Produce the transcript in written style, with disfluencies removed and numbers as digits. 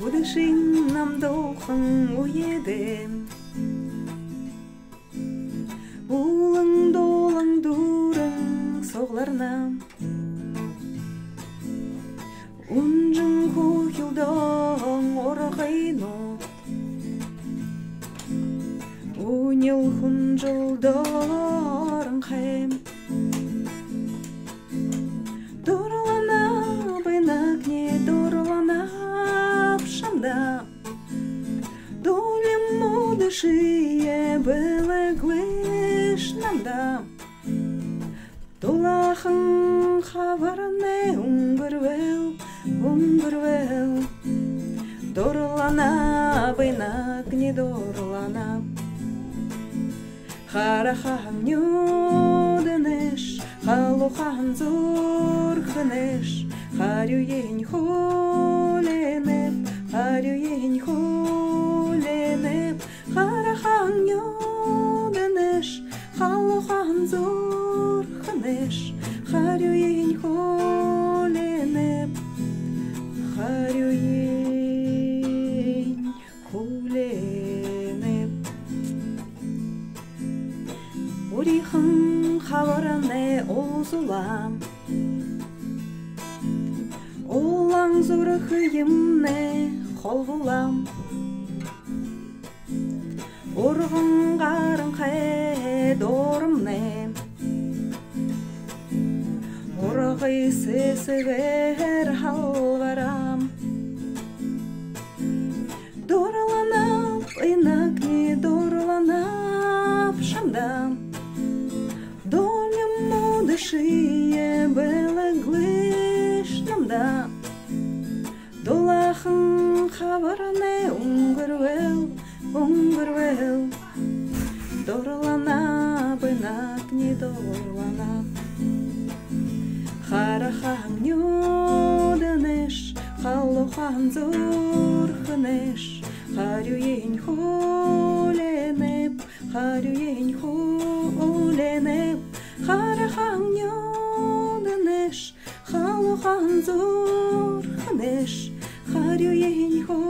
Удышин нам дохан уедем. Улың долың дурың соғларнам. Унжың хухилдың орғайно. Унил хунжылдың қайм. Дорлана бынак не дорлана пшамда. Долем мудышие было глышнамда. Долахың хабарны уңгырвел. Дорлана бынак не дорлана. Харахан нюденеш, халухан зурханеш. Харюень хуленеп, харюень хуленеп. Харахан нюденеш, халухан зурханеш. Харюень хуленеп, харюень хуленеп. Урихын хаваране озулам. Олаң зурхыйымне холгулам. Урғын ғарын қай дорымне. Урғый сесігер халварам. Дорланап, инак не дорланап шамдам. Долем мудышие было глышнамда. Долахың хабарне уңгырвел. Дорлана бынак не дорлана. Харахан нюденеш, халухан зурханеш. Харюень хуленеп, харюень хуленеп. Харахан нюденеш, халухан зурханеш. Харюень хуленеп.